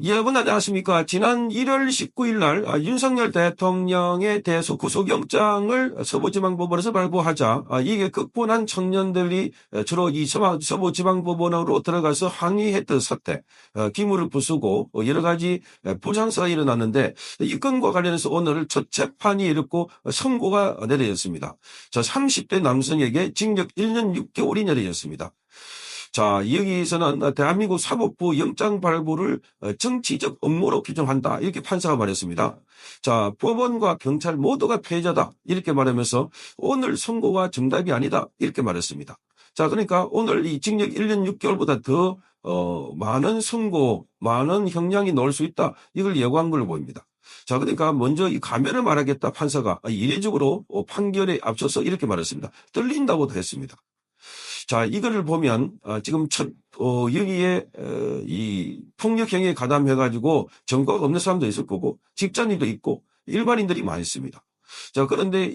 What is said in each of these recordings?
여러분 안녕하십니까. 지난 1월 19일 날 윤석열 대통령에 대해서 구속영장을 서부지방법원에서 발부하자 이게 극분한 청년들이 주로 이 서부지방법원으로 들어가서 항의했던 사태, 기물을 부수고 여러 가지 부상사가 일어났는데 이 건과 관련해서 오늘 첫 재판이 이르고 선고가 내려졌습니다. 자, 30대 남성에게 징역 1년 6개월이 내려졌습니다. 자, 여기서는 대한민국 사법부 영장 발부를 정치적 업무로 규정한다. 이렇게 판사가 말했습니다. 자, 법원과 경찰 모두가 패자다. 이렇게 말하면서 오늘 선고가 정답이 아니다. 이렇게 말했습니다. 자, 그러니까 오늘 이 징역 1년 6개월보다 더 많은 선고, 많은 형량이 나올 수 있다. 이걸 예고한 걸로 보입니다. 자, 그러니까 먼저 이 가면을 말하겠다 판사가 이례적으로 판결에 앞서서 이렇게 말했습니다. 떨린다고도 했습니다. 자, 이거를 보면, 지금 여기에, 이 폭력행위에 가담해가지고 전과가 없는 사람도 있을 거고, 직장인도 있고, 일반인들이 많이 있습니다. 자, 그런데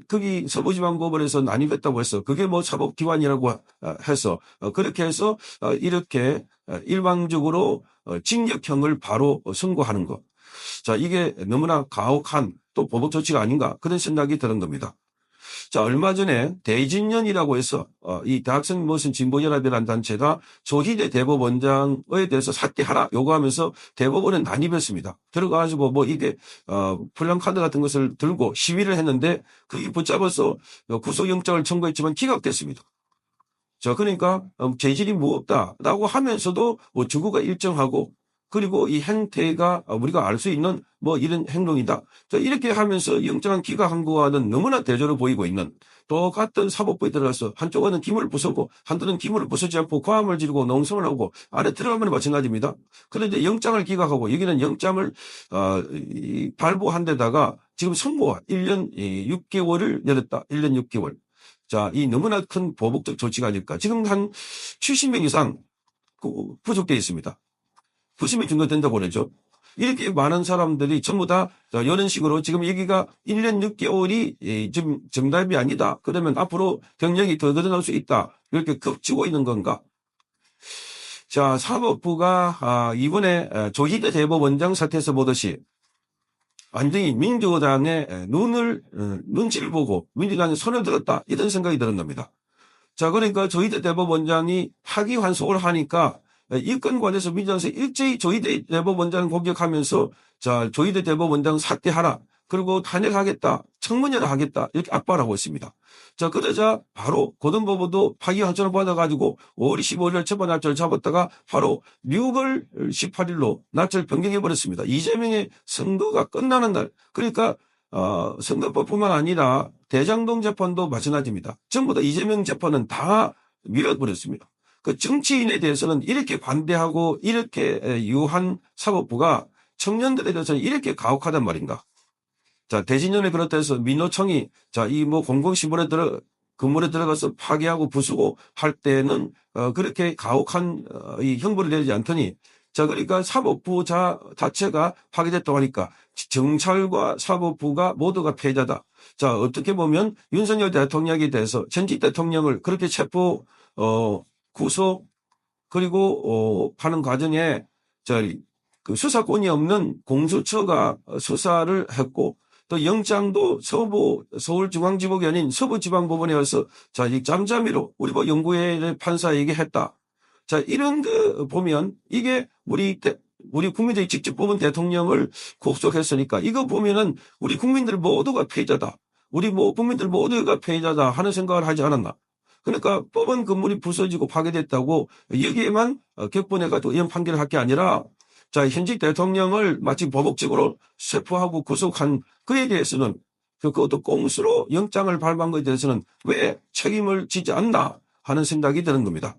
거기 서부지방법원에서 난입했다고 해서 그게 뭐 사법기관이라고 해서, 그렇게 해서, 이렇게 일방적으로 징역형을 바로 선고하는 것. 자, 이게 너무나 가혹한 또 보복 조치가 아닌가 그런 생각이 드는 겁니다. 자, 얼마 전에 대진연이라고 해서 이 대학생 무슨 진보연합이라는 단체가 조희대 대법원장에 대해서 사퇴하라 요구하면서 대법원에 난입했습니다. 들어가가지고 뭐 이게 플랜카드 같은 것을 들고 시위를 했는데 그게 붙잡아서 구속영장을 청구했지만 기각됐습니다. 자, 그러니까 죄질이 무겁다라고 하면서도 뭐 증거가 일정하고 그리고 이 행태가 우리가 알 수 있는 뭐 이런 행동이다. 자, 이렇게 하면서 영장을 기각한 거와는 너무나 대조를 보이고 있는 똑같은 사법부에 들어가서 한쪽은 기물을 부수고 한쪽은 기물을 부수지 않고 고함을 지르고 농성을 하고 안에 들어가면 마찬가지입니다. 그런데 영장을 기각하고 여기는 영장을 발부한 데다가 지금 선고가 1년 6개월을 내렸다. 1년 6개월. 자, 이 너무나 큰 보복적 조치가 아닐까. 지금 한 70명 이상 구속되어 있습니다. 90명 정도 된다고 그러죠. 이렇게 많은 사람들이 전부 다 이런 식으로 지금 여기가 1년 6개월이 지금 정답이 아니다. 그러면 앞으로 경력이 더 늘어날 수 있다. 이렇게 겁주고 있는 건가? 자, 사법부가 이번에 조희대 대법원장 사태에서 보듯이 완전히 민주당의 눈치를 보고 민주당에 손을 들었다. 이런 생각이 드는 겁니다. 자, 그러니까 조희대 대법원장이 파기환송을 하니까 이 건 관해서 민주당에서 일제히 조희대 대법원장을 공격하면서 자, 조희대 대법원장 사퇴하라. 그리고 탄핵하겠다. 청문회를 하겠다. 이렇게 압박을 하고 있습니다. 자, 그러자 바로 고등법원도 파기환송을 받아가지고 5월 15일 처벌 날짜를 잡았다가 바로 6월 18일로 날짜를 변경해버렸습니다. 이재명의 선거가 끝나는 날. 그러니까 선거법뿐만 아니라 대장동 재판도 마찬가지입니다. 전부 다 이재명 재판은 다 밀어버렸습니다. 그 정치인에 대해서는 이렇게 관대하고 이렇게 유한 사법부가 청년들에 대해서는 이렇게 가혹하단 말인가. 자, 대진연에 그렇다 해서 민노총이 자, 이 뭐 공공시설에 건물에 들어가서 파괴하고 부수고 할 때는 그렇게 가혹한 이 형벌을 내리지 않더니 자, 그러니까 사법부 자체가 파괴됐다고 하니까 경찰과 사법부가 모두가 패자다. 자, 어떻게 보면 윤석열 대통령에 대해서 전직 대통령을 그렇게 구속 그리고 하는 과정에 그 수사권이 없는 공수처가 수사를 했고 또 영장도 서울중앙지법이 아닌 서부지방법원에 와서 자, 이 잠잠이로 우리 뭐 연구회 판사에게 했다. 자, 이런 거 보면 이게 우리 국민들이 직접 뽑은 대통령을 구속했으니까 이거 보면은 우리 국민들 모두가 패자다. 우리 국민들 모두가 패자다 하는 생각을 하지 않았나. 그러니까 법원 건물이 부서지고 파괴됐다고 여기에만 격분해가지고 이런 판결을 할 게 아니라 자, 현직 대통령을 마치 보복적으로 체포하고 구속한 그에 대해서는 그것도 꼼수로 영장을 발부한 것에 대해서는 왜 책임을 지지 않나 하는 생각이 드는 겁니다.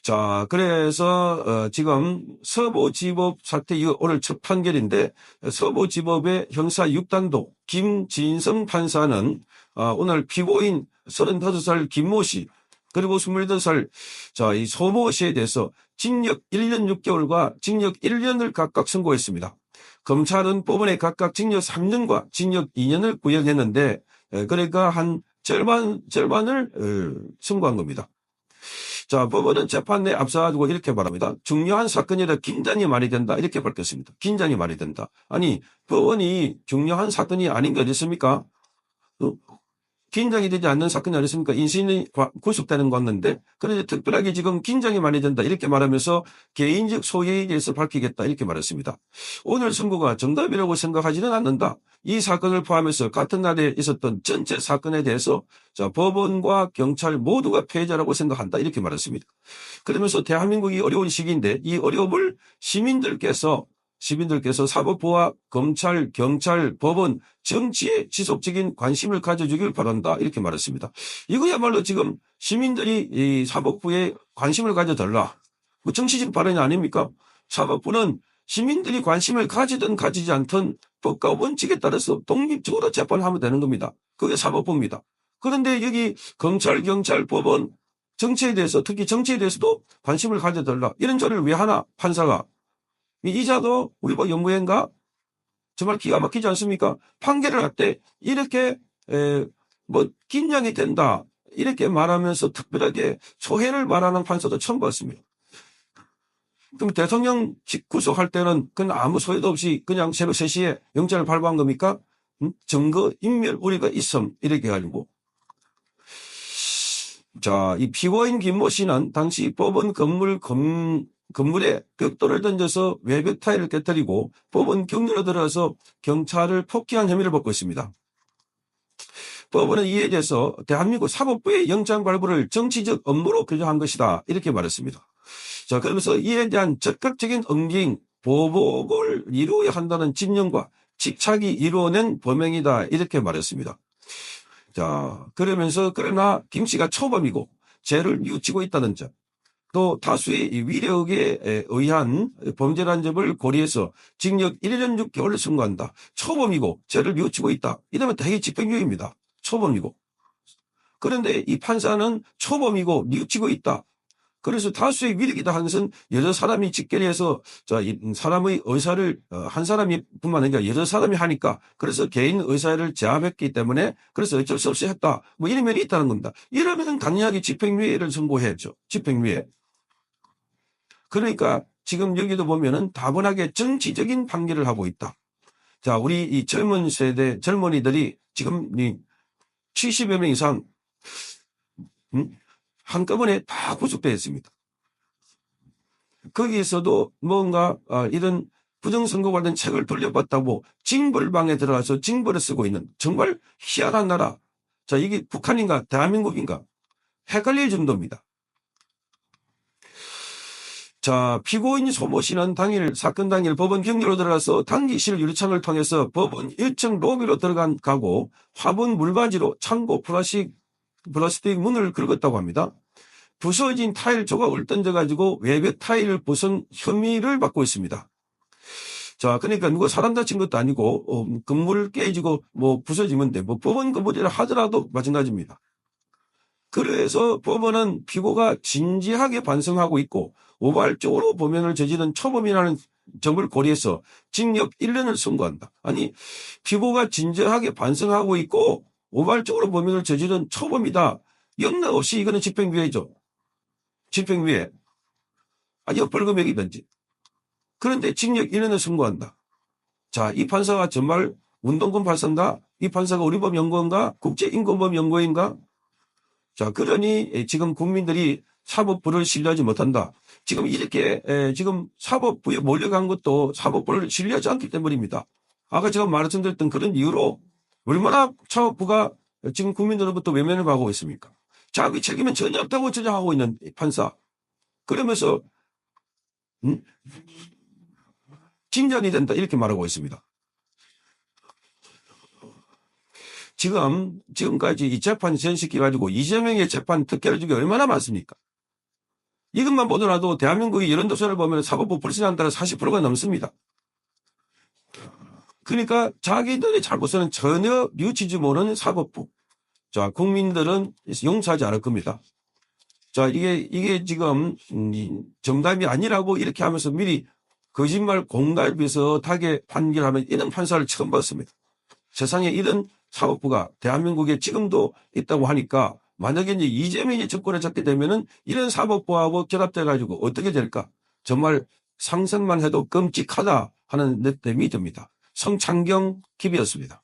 자, 그래서 지금 서부지법 사태 이거 오늘 첫 판결인데 서부지법의 형사 6단독 김진성 판사는 오늘 피고인 35살 김모 씨 그리고 28살 자, 이 소모 씨에 대해서 징역 1년 6개월과 징역 1년을 각각 선고했습니다. 검찰은 법원에 각각 징역 3년과 징역 2년을 구형했는데 그러니까 한 절반을 선고한 겁니다. 자, 법원은 재판에 앞서가지고 이렇게 말합니다. 중요한 사건이라 긴장이 말이 된다. 이렇게 밝혔습니다. 긴장이 말이 된다. 아니, 법원이 중요한 사건이 아닌 게 어디 있습니까? 긴장이 되지 않는 사건이 아니었습니까? 인신이 구속되는 건데, 그런데 특별하게 지금 긴장이 많이 된다. 이렇게 말하면서 개인적 소유에 대해서 밝히겠다. 이렇게 말했습니다. 오늘 선고가 정답이라고 생각하지는 않는다. 이 사건을 포함해서 같은 날에 있었던 전체 사건에 대해서 자, 법원과 경찰 모두가 패자라고 생각한다. 이렇게 말했습니다. 그러면서 대한민국이 어려운 시기인데 이 어려움을 시민들께서 사법부와 검찰, 경찰, 법원, 정치에 지속적인 관심을 가져주길 바란다. 이렇게 말했습니다. 이거야말로 지금 시민들이 이 사법부에 관심을 가져달라. 뭐 정치적 발언이 아닙니까? 사법부는 시민들이 관심을 가지든 가지지 않든 법과 원칙에 따라서 독립적으로 재판하면 되는 겁니다. 그게 사법부입니다. 그런데 여기 검찰, 경찰, 법원, 정치에 대해서 특히 정치에 대해서도 관심을 가져달라. 이런 조를 왜 하나 판사가 이자도 우리 뭐 연구회인가 정말 기가 막히지 않습니까? 판결을 할 때 이렇게 뭐 긴장이 된다 이렇게 말하면서 특별하게 소회를 말하는 판사도 처음 봤습니다. 그럼 대통령 구속할 때는 그냥 아무 소회도 없이 그냥 새벽 3시에 영장을 발부한 겁니까? 증거 인멸 우리가 있음 이렇게 해가지고 자, 이 피고인 김모 씨는 당시 법원 건물에 벽돌을 던져서 외벽 타일을 깨뜨리고 법원 경로로 들어서 경찰을 폭행한 혐의를 받고 있습니다. 법원은 이에 대해서 대한민국 사법부의 영장 발부를 정치적 업무로 규정한 것이다. 이렇게 말했습니다. 자, 그러면서 이에 대한 적극적인 응징, 보복을 이루어야 한다는 집념과 집착이 이루어낸 범행이다. 이렇게 말했습니다. 자, 그러면서 그러나 김 씨가 초범이고 죄를 뉘우치고 있다는 점, 또 다수의 위력에 의한 범죄라는 점을 고려해서 징역 1년 6개월을 선고한다. 초범이고 죄를 뉘우치고 있다. 이러면 대개 집행유예입니다. 초범이고. 그런데 이 판사는 초범이고 뉘우치고 있다. 그래서 다수의 위력이다 하는 것은 여러 사람이 직결해서 사람의 의사를 한 사람이 뿐만 아니라 여러 사람이 하니까 그래서 개인 의사를 제압했기 때문에 그래서 어쩔 수 없이 했다. 뭐 이런 면이 있다는 겁니다. 이러면 당연하게 집행유예를 선고해야죠. 집행유예. 그러니까 지금 여기도 보면은 다분하게 정치적인 판결을 하고 있다. 자, 우리 이 젊은 세대 젊은이들이 지금 70여 명 이상 한꺼번에 다 구속되어 있습니다. 거기에서도 뭔가 이런 부정선거 관련 책을 돌려봤다고 징벌방에 들어가서 징벌을 쓰고 있는 정말 희한한 나라. 자, 이게 북한인가 대한민국인가 헷갈릴 정도입니다. 자, 피고인 소모 씨는 사건 당일 법원 경로로 들어가서 당기실 유리창을 통해서 법원 1층 로비로 가고 화분 물바지로 창고 플라스틱 문을 긁었다고 합니다. 부서진 타일 조각을 던져가지고 외벽 타일을 부순 혐의를 받고 있습니다. 자, 그러니까 누가 사람 다친 것도 아니고 건물 깨지고 뭐 부서지면 돼. 뭐 법원 건물이라 하더라도 마찬가지입니다. 그래서 법원은 피고가 진지하게 반성하고 있고 우발적으로 범행을 저지른 초범이라는 점을 고려해서 징역 1년을 선고한다. 아니, 피고가 진지하게 반성하고 있고 우발적으로 범행을 저지른 초범이다. 영락 없이 이거는 집행유예죠. 집행유예. 아니요, 벌금액이든지. 그런데 징역 1년을 선고한다. 자, 이 판사가 정말 운동권 판사인가? 이 판사가 우리법 연구원가? 국제인권법 연구원인가? 자, 그러니 지금 국민들이 사법부를 신뢰하지 못한다. 지금 이렇게 지금 사법부에 몰려간 것도 사법부를 신뢰하지 않기 때문입니다. 아까 제가 말씀드렸던 그런 이유로 얼마나 사법부가 지금 국민들로부터 외면을 받고 있습니까? 자기 책임은 전혀 없다고 주장하고 있는 판사. 그러면서 진전이 된다 이렇게 말하고 있습니다. 지금까지 이 재판 전시켜가지고 이재명의 재판 특혜를 주기 얼마나 많습니까? 이것만 보더라도 대한민국의 여론조사를 보면 사법부 불신에 따라 40%가 넘습니다. 그러니까 자기들의 잘못은 전혀 뉘우치지 못하는 사법부. 자, 국민들은 용서하지 않을 겁니다. 자, 이게 지금 정답이 아니라고 이렇게 하면서 미리 거짓말 공갈 비슷하게 판결하면 이런 판사를 처음 봤습니다. 세상에 이런 사법부가 대한민국에 지금도 있다고 하니까 만약에 이제 이재명이 정권에 잡게 되면은 이런 사법부하고 결합돼가지고 어떻게 될까? 정말 상상만 해도 끔찍하다 하는 느낌이 듭니다. 성창경 TV였습니다.